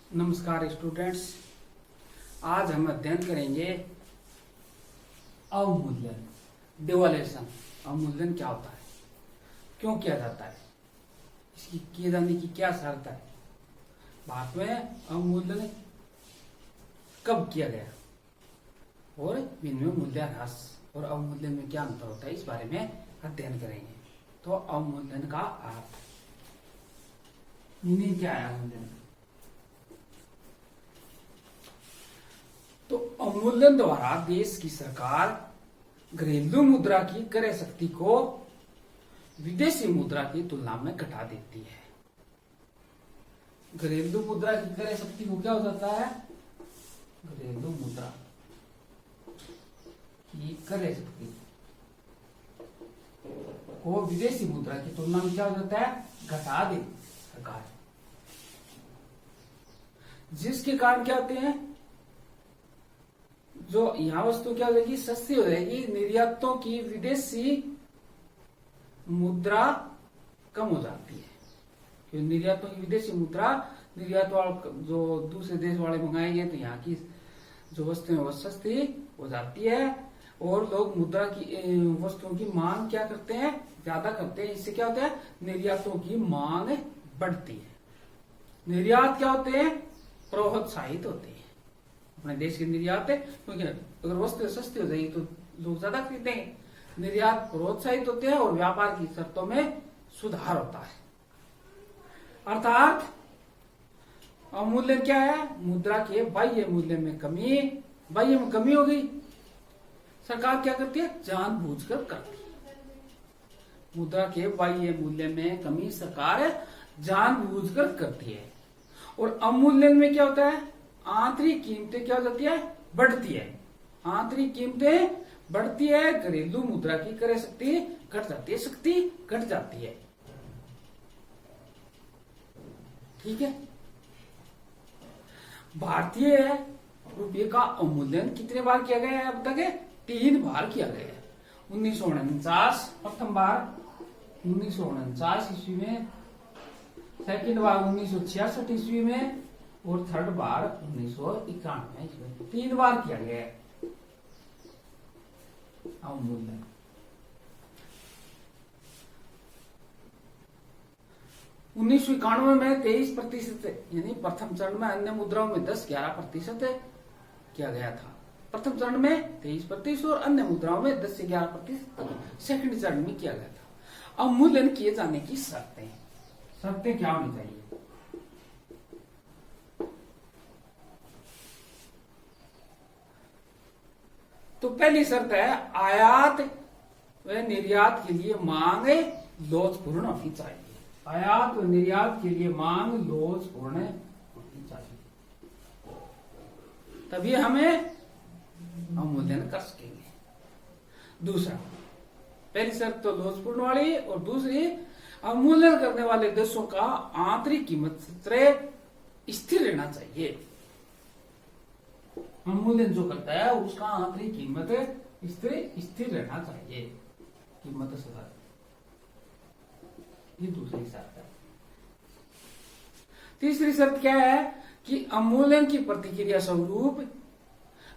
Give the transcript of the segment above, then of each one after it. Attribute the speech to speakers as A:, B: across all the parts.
A: नमस्कार स्टूडेंट्स। आज हम अध्ययन करेंगे अवमूल्यन, डिवैल्यूएशन। अवमूल्यन क्या होता है, क्यों किया जाता है, इसकी किए जाने की क्या शर्त है, भारत में अवमूल्यन कब किया गया और इनमें मूल्यह्रास और अवमूल्यन में क्या अंतर होता है, इस बारे में अध्ययन करेंगे। तो अवमूल्यन का अर्थ, मीनिंग क्या है अवमूल्यन? तो अवमूल्यन द्वारा देश की सरकार घरेलू मुद्रा की क्रय शक्ति को विदेशी मुद्रा की तुलना में घटा देती है। घरेलू मुद्रा की क्रय शक्ति को क्या हो जाता है? घरेलू मुद्रा की क्रय शक्ति को विदेशी मुद्रा की तुलना में क्या हो जाता है? घटा देती सरकार, जिसके कारण क्या होते हैं, जो यहां वस्तु क्या हो जाएगी, सस्ती हो जाएगी, निर्यातों की विदेशी मुद्रा कम हो जाती है। क्योंकि निर्यातों की विदेशी मुद्रा, निर्यात वाले जो दूसरे देश वाले मंगाएंगे तो यहाँ की जो वस्तुएं वो सस्ती हो जाती है और लोग मुद्रा की वस्तुओं की मांग क्या करते हैं, ज्यादा करते हैं। इससे क्या होता है, निर्यातों की मांग बढ़ती है। निर्यात क्या होते हैं? प्रोत्साहित होते हैं अपने देश के निर्यात है, क्योंकि अगर वस्तु सस्ती हो जाएगी तो लोग ज्यादा खरीदेंगे। निर्यात प्रोत्साहित होते हैं और व्यापार की शर्तों में सुधार होता है। अर्थात अवमूल्यन क्या है? मुद्रा के बाह्य मूल्य में कमी। बाह्य में कमी हो गई, सरकार क्या करती है? जानबूझकर करती है। मुद्रा के बाह्य मूल्य में कमी सरकार जानबूझकर करती है। और अवमूल्यन में क्या होता है? आंतरिक कीमतें क्या हो जाती है? बढ़ती है। आंतरिक कीमतें बढ़ती है, घरेलू मुद्रा की क्रय शक्ति घट जाती है, शक्ति घट जाती है। ठीक है। भारतीय रुपये का अवमूल्यन कितने बार किया गया है अब तक? 3 बार किया गया है। 1949 प्रथम बार 1949 ईस्वी में, सेकंड बार 1966 ईस्वी में और थर्ड बार 1991 ईस्वी। 3 बार किया गया है अवमूल्यन। उन्नीस सौ 91 में 23% यानी प्रथम चरण में अन्य मुद्राओं में 10-11% किया गया था। प्रथम चरण में 23% और अन्य मुद्राओं में 10 से 11% सेकंड चरण में किया गया था। अवमूल्यन किए जाने की शर्तें क्या होनी चाहिए? तो पहली शर्त है, आयात व निर्यात के लिए मांग लोचपूर्ण होनी चाहिए। आयात व निर्यात के लिए मांग लोचपूर्ण होनी चाहिए, तभी हमें अवमूल्यन कर सकेंगे। दूसरा, पहली शर्त तो लोचपूर्ण वाली, और दूसरी अवमूल्यन करने वाले देशों का आंतरिक कीमत स्थिर रहना चाहिए। अवमूल्यन जो करता है उसका आंतरिक कीमत स्थिर रहना चाहिए, कीमत सुधार। ये दूसरी शर्त है। तीसरी शर्त क्या है कि अवमूल्यन की प्रतिक्रिया स्वरूप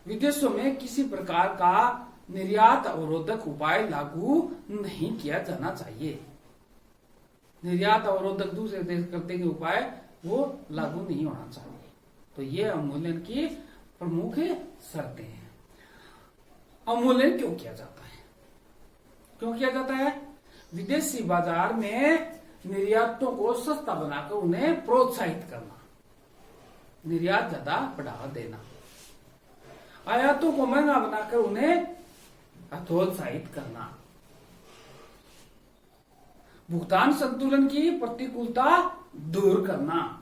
A: विदेशों में किसी प्रकार का निर्यात अवरोधक उपाय लागू नहीं किया जाना चाहिए। निर्यात अवरोधक दूसरे देश करते के उपाय वो लागू नहीं होना चाहिए। तो ये अवमूल्यन की प्रमुख शर्तें हैं। अवमूल्यन क्यों किया जाता है? क्यों किया जाता है? विदेशी बाजार में निर्यातों को सस्ता बनाकर उन्हें प्रोत्साहित करना, निर्यात ज्यादा बढ़ावा देना, आयातों को महंगा बनाकर उन्हें हतोत्साहित करना, भुगतान संतुलन की प्रतिकूलता दूर करना,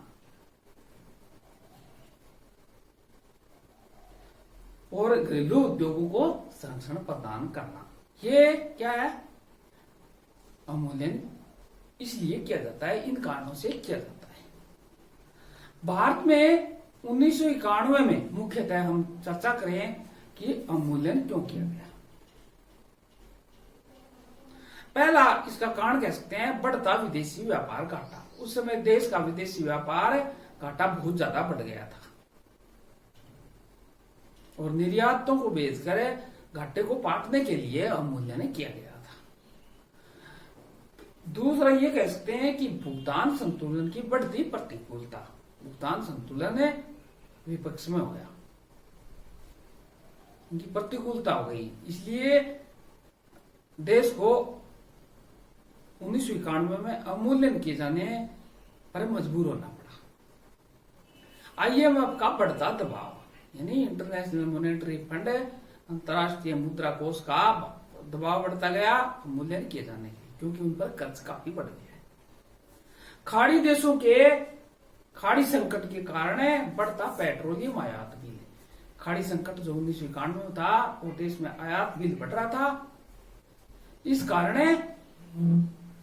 A: और घरेलू उद्योगों को संरक्षण प्रदान करना। ये क्या है? अवमूल्यन इसलिए किया जाता है, इन कारणों से किया जाता है। भारत में 1991 में मुख्यतः हम चर्चा करें कि अवमूल्यन क्यों किया गया। पहला इसका कारण कह सकते हैं बढ़ता विदेशी व्यापार घाटा। उस समय देश का विदेशी व्यापार घाटा बहुत ज्यादा बढ़ गया था और निर्यातों को बेचकर घाटे को पाटने के लिए अवमूल्यन किया गया था। दूसरा ये कह सकते हैं कि भुगतान संतुलन की बढ़ती प्रतिकूलता, भुगतान संतुलन विपक्ष में हो गया, उनकी प्रतिकूलता हो गई, इसलिए देश को 1991 में अवमूल्यन किए जाने पर मजबूर होना पड़ा। IMF का बढ़ता दबाव, यानी इंटरनेशनल मॉनेटरी फंड, अंतर्राष्ट्रीय मुद्रा कोष का दबाव बढ़ता गया अवमूल्यन किए जाने के, क्योंकि उन पर कर्ज काफी बढ़ गया है। खाड़ी देशों के खाड़ी संकट के कारण बढ़ता पेट्रोलियम आयात बिल, खाड़ी संकट जो 1991 में था वो देश में आयात बिल बढ़ रहा था, इस कारण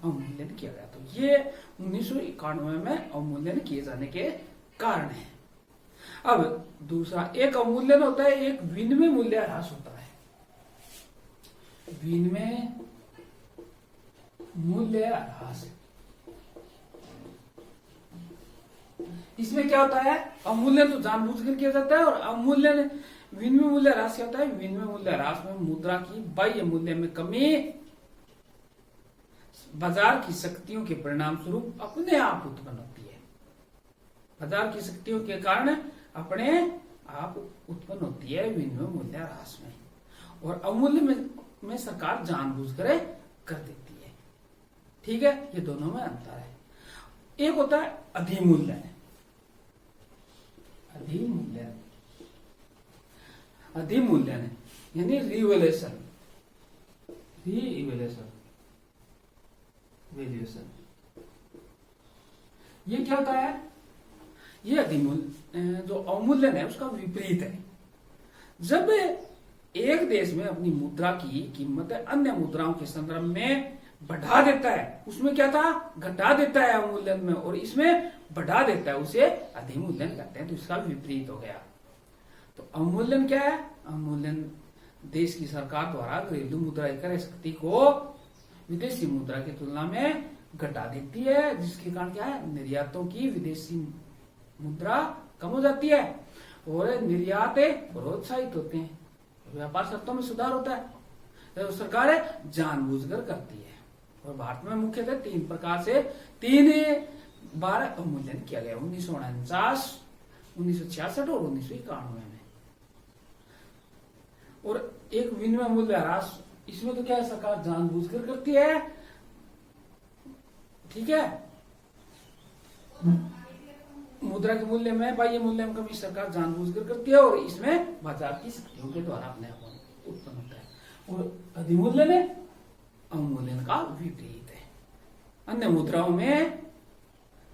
A: अवमूल्यन किया गया। तो ये 1991 में अवमूल्यन किए जाने के कारण है। अब दूसरा एक अवमूल्यन होता है, एक विनिमय मूल्य ह्रास होता है। विनिमय मूल्य ह्रास, इसमें क्या होता है, अवमूल्यन तो जानबूझकर किया जाता है और अवमूल्यन विनिमय मूल्य ह्रास क्या होता है, विनिमय मूल्य ह्रास में मुद्रा की बाह्य मूल्य में कमी बाजार की शक्तियों के परिणाम स्वरूप अपने आप उत्पन्न होती है, बाजार की शक्तियों के कारण अपने आप उत्पन्न होती है विनिमय मूल्य ह्रास में, और अवमूल्यन में सरकार जानबूझकर कर देती है। ठीक है, ये दोनों में अंतर है। एक होता है अधिमूल्यन, अधिमूल्यन, अधिमूल्यन यानी रिवैल्यूएशन, रिवैल्यूएशन, वैल्यूएशन। ये क्या होता है, ये अधिमूल्य जो अवमूल्यन है उसका विपरीत है। जब एक देश में अपनी मुद्रा की कीमत अन्य मुद्राओं के संदर्भ में बढ़ा देता है, उसमें क्या था, घटा देता है अवमूल्यन में, और इसमें बढ़ा देता है, उसे अधिमूल्यन कहते हैं। तो इसका विपरीत हो गया। तो अवमूल्यन क्या है, अवमूल्यन देश की सरकार द्वारा घरेलू मुद्रा क्रय शक्ति को विदेशी मुद्रा की तुलना में घटा देती है, जिसके कारण क्या है, निर्यातों की विदेशी मुद्रा कम हो जाती है और निर्यात प्रोत्साहित होते हैं, व्यापार शर्तों में सुधार होता है। तो सरकार जानबूझकर करती है। और भारत में मुख्यतः 3 प्रकार से 3 बार अवमूल्यन किया गया, 1949, 1966 और 1991 में। और एक विनिमय मूल्य ह्रास, इसमें तो क्या है, सरकार जानबूझकर करती है। ठीक है, मुद्रा के मूल्य में बाह्य मूल्य में कमी सरकार जानबूझकर करती है, और इसमें बाजार की शक्तियों के द्वारा अपने आप उत्पन्न होता है। और अधिमूल्यन अवमूल्यन का विपरीत है। अन्य मुद्राओं में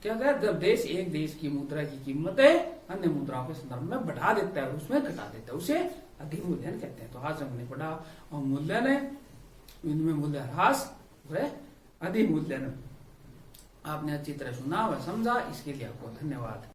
A: क्या होता है, जब एक देश की मुद्रा की कीमत है अन्य मुद्राओं के संदर्भ में बढ़ा देता है और उसमें घटा देता है, उसे अधिमूल्यन कहते हैं। तो आज हमने पढ़ा अवमूल्यन, विनिमय मूल्य ह्रास और अधिमूल्यन। आपने अच्छी तरह सुना व समझा, इसके लिए आपको धन्यवाद।